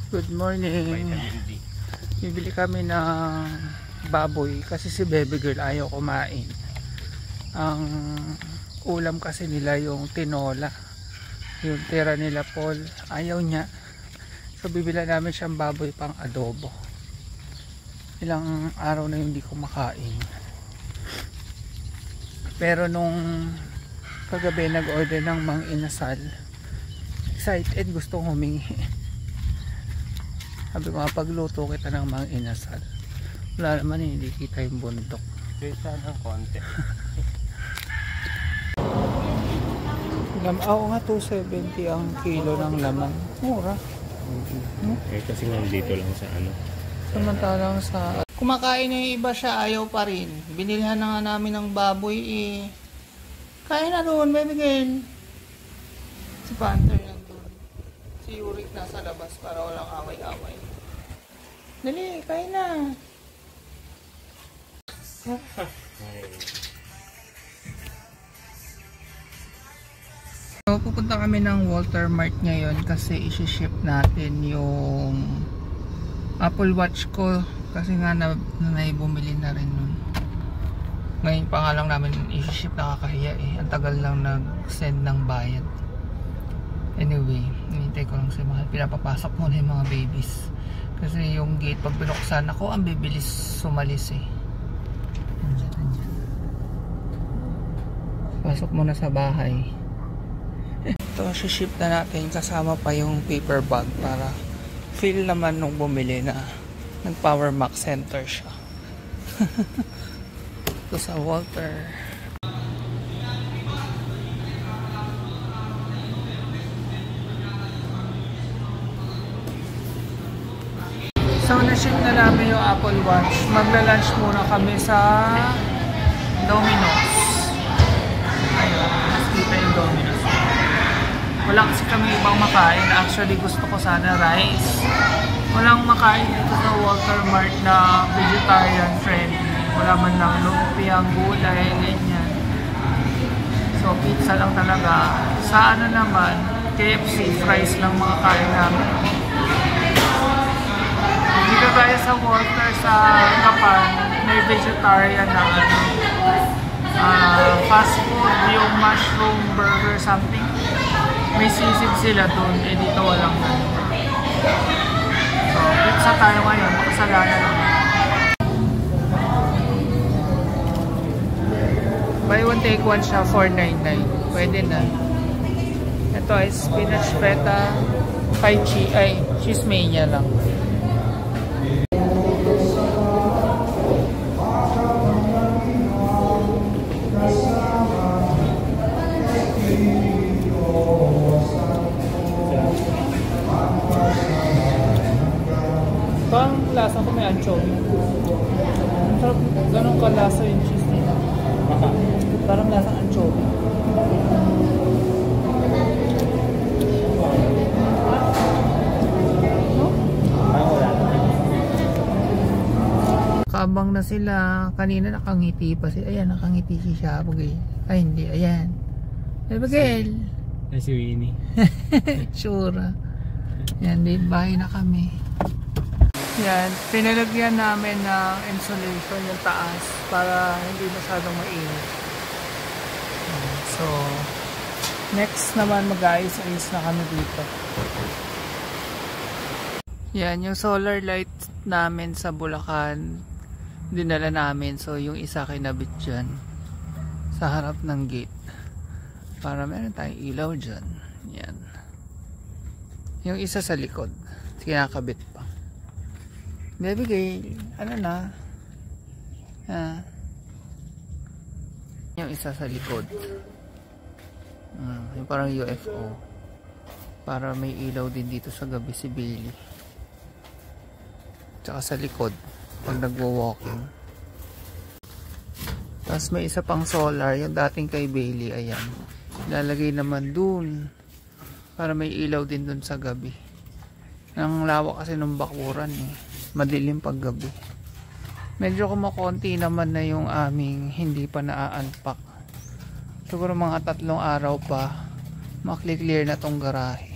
Good morning. Bibili kami ng baboy kasi si baby girl ayaw kumain. Ang ulam kasi nila yung tinola. Yung tira nila Paul, ayaw niya. So bibila namin siyang baboy pang adobo. Ilang araw na yung hindi kumakain. Pero nung kagabi nag-order ng mang inasal, excited, gustong humingi. Sabi ko nga, pagluto kita ng mang inasal. Wala naman, hindi kita yung bundok. Kaysa ng konti. Oo nga, 270 ang kilo ng laman. Mura. Eh kasi nandito lang sa ano. Samantalang sa... Kumakain na yung iba siya, ayaw pa rin. Binilhan na nga namin ng baboy eh. Kain na doon, baby girl. Si Panther nandun. Si Yurik nasa labas para walang away-away. Dali, kain na. So, pupunta kami ng Walter Mart ngayon kasi isi-ship natin yung Apple Watch ko kasi nga bumili na rin nun. Ngayon pa nga lang namin isi-ship, nakakahiya eh. Ang tagal lang nag-send ng bayad. Anyway, hinintay ko lang si Mahal. Pinapapasok muna yung mga babies. Kasi yung gate, pag binuksan ako, ang bibilis sumalis eh. Andyan. Pasok muna sa bahay. Ito, ship na natin. Kasama pa yung paper bag para feel naman nung bumili na nag-Power Max Center siya. Ito sa Walter. So, na-ship na namin yung Apple Watch. Magla-lunch muna kami sa Domino's. Ayun, mas kita yung Domino's. Wala kasi kami ibang makain. Actually, gusto ko sana rice. Walang makain dito sa Walter Mart na vegetarian friendly. Wala man lang lumpia, gulay, ganyan. So, pizza lang talaga. Sa ano naman, KFC, fries lang mga kain namin. Hindi ka kaya sa Walter sa Kapan, may vegetarian na fast food, yung mushroom burger something. May sisig sila dun, eh dito walang ganun. So, pizza tayo ngayon, makasalanan lang. Buy one take one siya, $4.99. Pwede na. Ito ay spinach feta, cheese mania lang. Ito ang lasa ko, may anchovy. Sarap, ganun kalasa yung cheese nila. Parang lasang anchovy. Kabang na sila. Kanina nakangiti pa sila. Ayan, nakangiti si Shabugay. Ay hindi, ayan. Shabugay. Ay si Winnie. Sure. Yan, di bahay na kami. Yan, pinalagyan namin ng insulation yung taas para hindi masyadong mainit. So, next naman mag-ayos-ayos na kami dito. Yan, yung solar light namin sa Bulacan, dinala namin. So, yung isa kinabit dyan sa harap ng gate para meron tayong ilaw dyan. Yan. Yung isa sa likod, kinakabit pa. Baby girl, ano na? Yung isa sa likod. Yung parang UFO. Para may ilaw din dito sa gabi si Bailey. Tsaka sa likod, pag nagwo-walking. Tapos may isa pang solar, yung dating kay Bailey, ayan. Lalagay naman dun. Para may ilaw din dun sa gabi. Ang lawak kasi ng bakuran eh. Madilim pag gabi. Medyo kumukonti naman na yung aming hindi pa na-unpack. Siguro mga 3 araw pa makli-clear na tong garahe.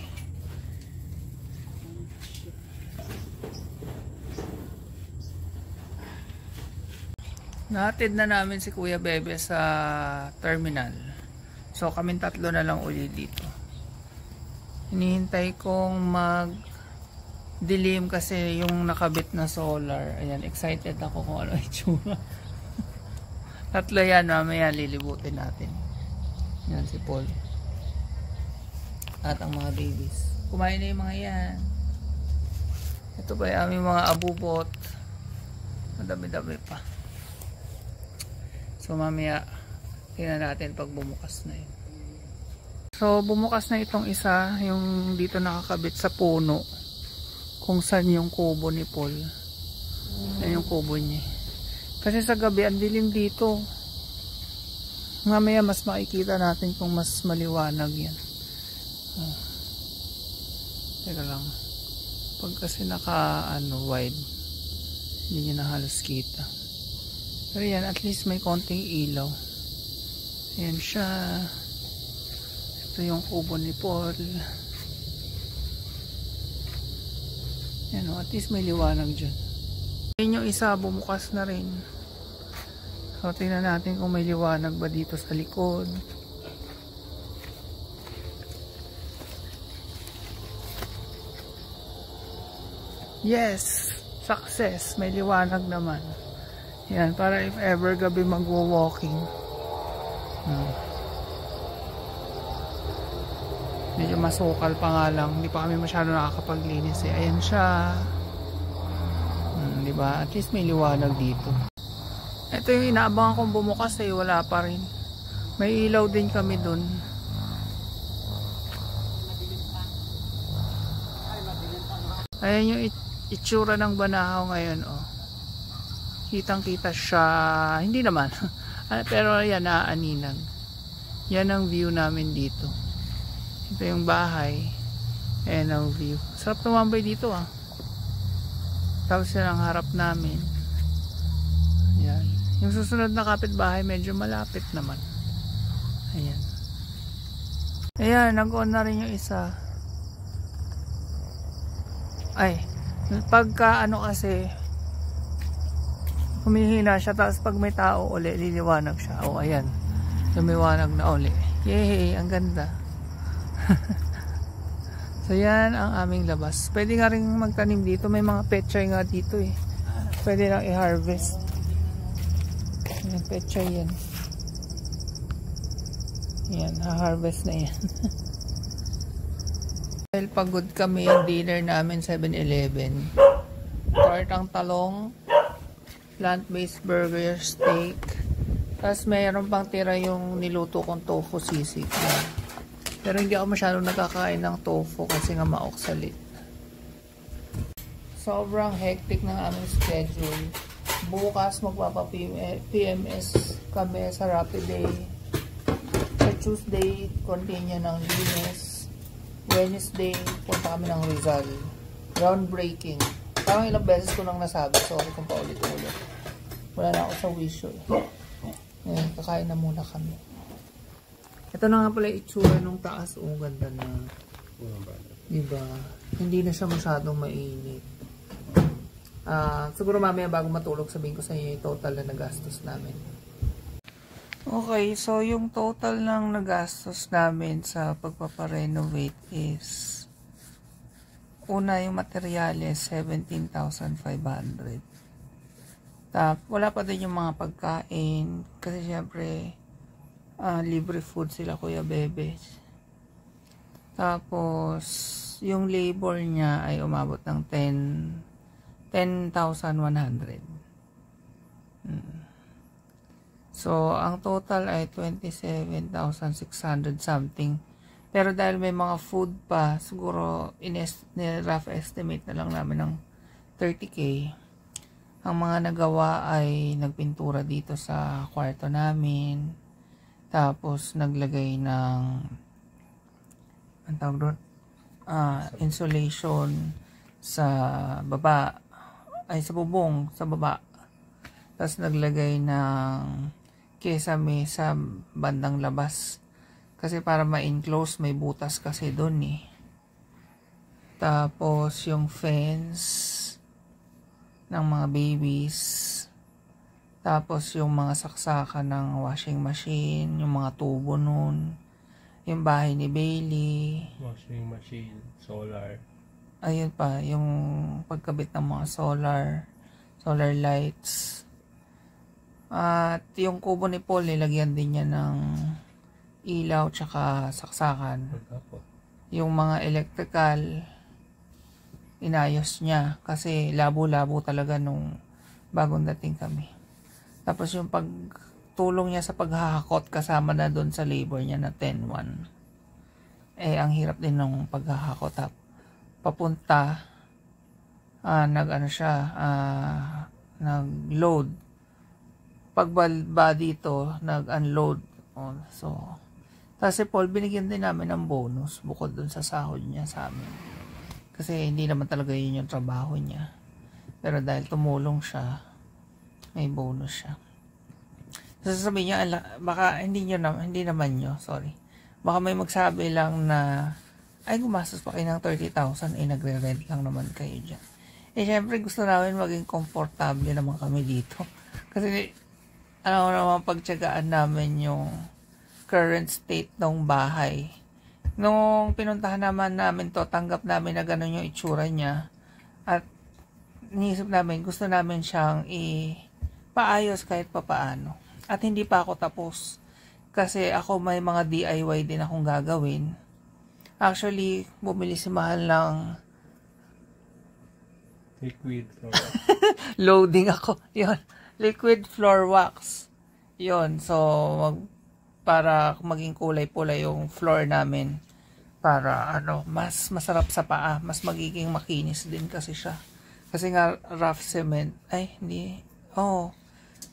Nahatid na namin si Kuya Bebe sa terminal. So kaming tatlo na lang uli dito. Hinihintay kong mag-dilim kasi yung nakabit na solar. Ayan, excited ako kung ano itsura. Tatlo yan, mamaya lilibutin natin. Yan si Paul. At ang mga babies. Kumain na yung mga yan. Ito pa yung aming mga abubot. Madami-dami pa. So mamaya tingnan natin pag bumukas na yun. So bumukas na itong isa, yung dito nakakabit sa puno, kung saan yung kubo ni Paul. Yan yung kubo niya. Kasi sa gabi ang dilim dito. Mamaya mas makikita natin kung mas maliwanag yan. Teka lang, pag kasi naka wide, hindi nyo na halos kita. Pero yan, at least may konting ilaw. Ayan siya. Ito yung kubo ni Paul. Yan o, at least may liwanag dyan. Ayan yung isa, bumukas na rin. So tingnan natin kung may liwanag ba dito sa likod. Yes! Success! May liwanag naman. Yan, para if ever gabi magwo-walking. Medyo masukal pa nga lang. Hindi pa kami masyado nakakapaglinis eh. Ayan siya. Diba? At least may liwanag dito. Ito yung inaabangan kong bumukas eh. Wala pa rin. May ilaw din kami dun. Ayan yung itsura ng Banahaw ngayon oh. Kitang kita siya, hindi naman pero yan, naaaninag. Yan ang view namin dito. Ito yung bahay. Ayan ang view. Sarap tumambay dito ah. Tapos yan ang harap namin. Yan. Yung susunod na kapitbahay medyo malapit naman. Ayan. Ayan, nag-on na rin yung isa. Ay, pagka ano kasi humihina siya, tapos pag may tao uli liliwanag siya. O ayan, lumiwanag na uli. Yay, ang ganda. So yan ang aming labas. Pwede nga rin magtanim dito, may mga pechay nga dito eh. Pwede lang i-harvest. Yan, pechay yan. Yan, ha-harvest na yan. Dahil pagod kami, yung dinner namin 7-Eleven. Tortang talong, plant-based burger, steak. Tapos mayroon pang tira yung niluto kong tofu sisig. Pero hindi ako masyadong nakakain ng tofu kasi nga maoksalit. Sobrang hectic ng aming schedule. Bukas magpapa-PMS kami sa Rapid Day. Sa Tuesday, continue ng linis. Wednesday, punta kami ng Rizal. Groundbreaking. Parang ilang beses ko nang nasabi. Sorry kung paulit-ulit. Wala na ako sa wisyo. Ngayon, kakain na muna kami. Ito na nga pala itsura nung taas. Oh, ganda na. Diba? Hindi na siya masyadong mainit. Siguro mamaya bago matulog sabihin ko sa inyo yung total na nagastos namin. Okay, so yung total ng nagastos namin sa pagpaparenovate is una yung materyales 17,500. Wala pa din yung mga pagkain kasi syempre libre food sila Kuya Bebe. Tapos yung labor niya ay umabot ng 10,100. So ang total ay 27,600 something. Pero dahil may mga food pa, siguro rough estimate na lang namin ng 30k. Ang mga nagawa ay nagpintura dito sa kwarto namin. Tapos naglagay ng ang tawag doon, insulation sa baba, ay sa bubong, sa baba. Tapos naglagay ng kesame sa bandang labas. Kasi para ma-enclose, may butas kasi doon eh. Tapos yung fence ng mga babies. Tapos yung mga saksakan ng washing machine, yung mga tubo nun, yung bahay ni Bailey, Washing machine, solar. ayun pa, yung pagkabit ng mga solar lights. At yung kubo ni Paul, nilagyan din niya ng ilaw tsaka saksakan. Pagkapot. Yung mga electrical, inayos niya kasi labo-labo talaga nung bagong dating kami. Tapos yung pagtulong niya sa paghahakot kasama na doon sa labor niya na 10-1. Ang hirap din ng paghahakot. Papunta, nag-load. Pagbaba dito, nag-unload. So, kasi Paul, binigyan din namin ng bonus bukod dun sa sahod niya sa amin. Kasi hindi naman talaga yun yung trabaho niya. Pero dahil tumulong siya, may bonus siya. Sasabihin niya, baka hindi naman nyo, sorry. Baka may magsabi lang na, ay gumastos pa kayo ng 30,000, nagre-rent lang naman kayo dyan. Syempre gusto namin maging komportable naman kami dito. Kasi, naman pagtiyagaan namin yung current state ng bahay. Nung pinuntahan namin to, tanggap namin na gano'n yung itsura niya. At iniisip namin, gusto namin siyang paayos kahit papaano. At hindi pa ako tapos. Kasi ako may mga DIY din akong gagawin. Actually, bumili si Mahal ng Liquid floor. loading ako. Yun. Liquid floor wax. Yun. So, para maging kulay-pula yung floor namin. Para mas masarap sa paa. Mas magiging makinis din kasi siya. Kasi nga rough cement. Ay, hindi.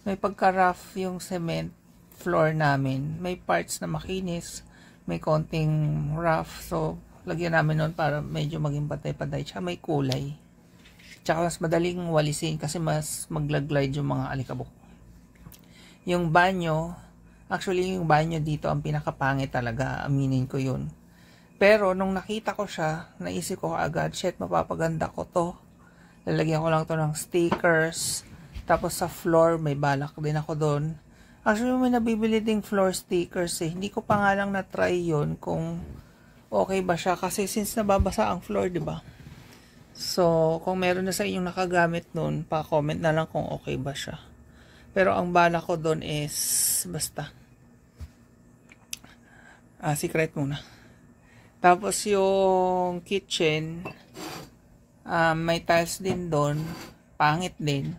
May pagka-rough yung cement floor namin. May parts na makinis. May konting rough. So, lagyan namin nun para medyo maging patay-patay. Tsaka may kulay. Tsaka mas madaling walisin kasi mas maglaglide yung mga alikabok. Yung banyo, actually yung banyo dito ang pinakapangit talaga. Aminin ko yun. Pero nung nakita ko siya, naisip ko agad, shit, mapapaganda ko to. Lalagyan ko lang to ng stickers. Tapos sa floor, may balak din ako doon. Actually, may nabibili ding floor stickers eh. Hindi ko pa nga lang na-try yun kung okay ba siya. Kasi since nababasa ang floor, di ba? So, kung meron na sa inyong nakagamit nun, pa-comment na lang kung okay ba siya. Pero ang bala ko doon is, basta. Secret muna. Tapos yung kitchen, may tiles din doon. Pangit din.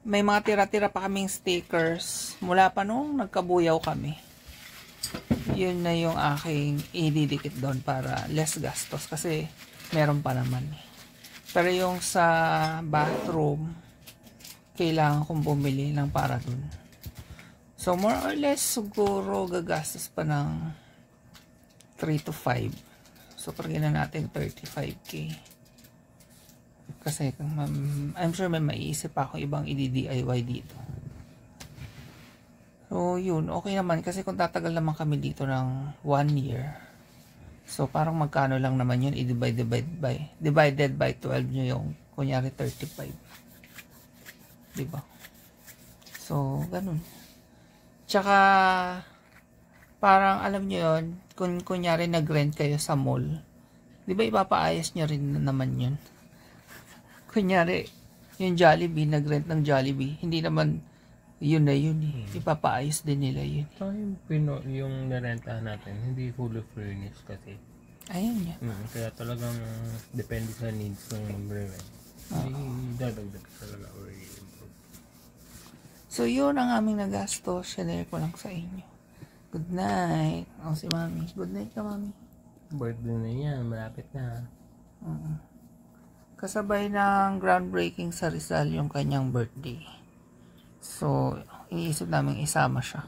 May mga tira-tira pa kaming stickers. Mula pa nung nagkabuyaw kami. Yun na yung aking ididikit doon para less gastos. Kasi meron pa naman eh. Pero yung sa bathroom, kailangan kong bumili ng para dun. So, more or less, siguro gagastos pa ng 3 to 5. So, parang na natin 35k. Kasi, I'm sure may maiisip pa ako ibang i-DIY dito. So, yun. Okay naman. Kasi kung tatagal naman kami dito ng 1 year, so, parang magkano lang naman yun, divided by 12 nyo yung, kunyari, 35. Diba? So, ganun. Tsaka, parang, alam nyo yun, kung kunyari nag-rent kayo sa mall, diba ipapaayos nyo rin naman yun? Kunyari, yung Jollibee, nag-rent ng Jollibee, hindi naman, yun na yun eh. Ipapaayos din nila yun. So, yung narentahan natin, hindi fully furnished kasi. Ayun niya. Kaya talagang depende sa needs ng mag-rent. Hindi dadagdag talaga or i-improve. So, yun ang aming nagasto. Share ko lang sa inyo. Good night. Si Mami. Good night ka, Mami. Birthday na yan. Malapit na. Kasabay ng groundbreaking sa Rizal yung kanyang birthday. So, iniisip namin isama siya.